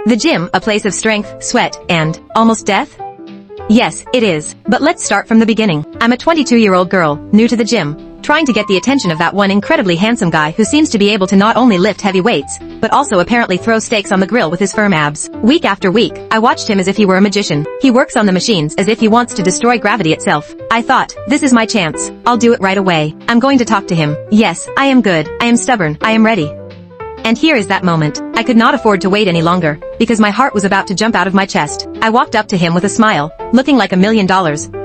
The gym, a place of strength, sweat, and almost death? Yes, it is. But let's start from the beginning. I'm a 22-year-old girl, new to the gym, trying to get the attention of that one incredibly handsome guy who seems to be able to not only lift heavy weights, but also apparently throw steaks on the grill with his firm abs. Week after week, I watched him as if he were a magician. He works on the machines as if he wants to destroy gravity itself. I thought, this is my chance. I'll do it right away. I'm going to talk to him. Yes, I am good. I am stubborn. I am ready. And here is that moment. I could not afford to wait any longer, because my heart was about to jump out of my chest. I walked up to him with a smile, looking like $1 million,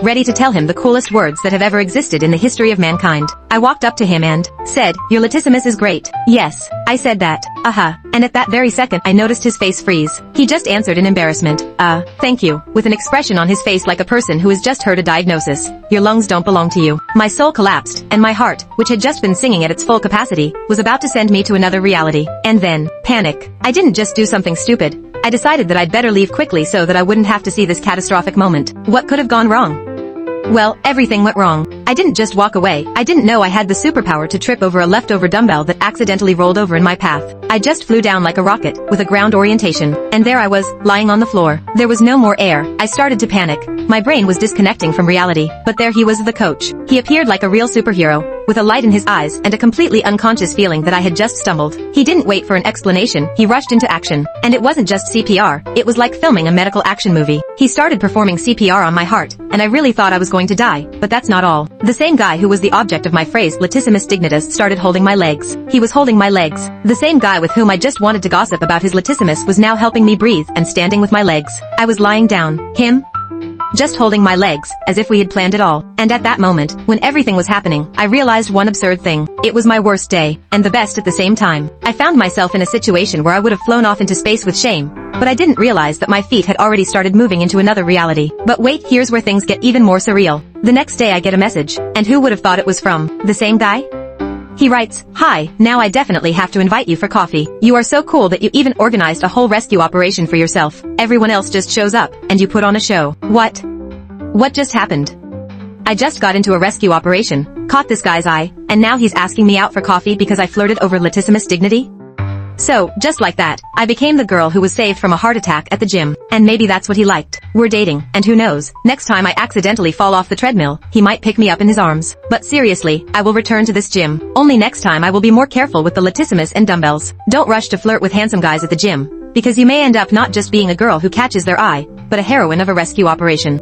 ready to tell him the coolest words that have ever existed in the history of mankind. I walked up to him and said, "Your latissimus is great." Yes, I said that. And at that very second I noticed his face freeze. He just answered in embarrassment, thank you, with an expression on his face like a person who has just heard a diagnosis. Your lungs don't belong to you. My soul collapsed, and my heart, which had just been singing at its full capacity, was about to send me to another reality. And then, panic. I didn't just do something stupid. I decided that I'd better leave quickly so that I wouldn't have to see this catastrophic moment. What could have gone wrong? Well, everything went wrong. I didn't just walk away. I didn't know I had the superpower to trip over a leftover dumbbell that accidentally rolled over in my path. I just flew down like a rocket, with a ground orientation. And there I was, lying on the floor. There was no more air. I started to panic. My brain was disconnecting from reality. But there he was, the coach. He appeared like a real superhero, with a light in his eyes and a completely unconscious feeling that I had just stumbled. He didn't wait for an explanation. He rushed into action. And it wasn't just CPR. It was like filming a medical action movie. He started performing CPR on my heart, and I really thought I was going to die. But that's not all. The same guy who was the object of my phrase latissimus dignitas started holding my legs. He was holding my legs. The same guy with whom I just wanted to gossip about his latissimus was now helping me breathe and standing with my legs. I was lying down. Him? Just holding my legs, as if we had planned it all. And at that moment, when everything was happening, I realized one absurd thing. It was my worst day, and the best at the same time. I found myself in a situation where I would have flown off into space with shame, but I didn't realize that my feet had already started moving into another reality. But wait, here's where things get even more surreal. The next day I get a message, and who would have thought it was from the same guy? He writes, "Hi, now I definitely have to invite you for coffee. You are so cool that you even organized a whole rescue operation for yourself. Everyone else just shows up, and you put on a show." What? What just happened? I just got into a rescue operation, caught this guy's eye, and now he's asking me out for coffee because I flirted over latissimus dignity? So, just like that, I became the girl who was saved from a heart attack at the gym. And maybe that's what he liked. We're dating, and who knows, next time I accidentally fall off the treadmill, he might pick me up in his arms. But seriously, I will return to this gym. Only next time I will be more careful with the latissimus and dumbbells. Don't rush to flirt with handsome guys at the gym, because you may end up not just being a girl who catches their eye, but a heroine of a rescue operation.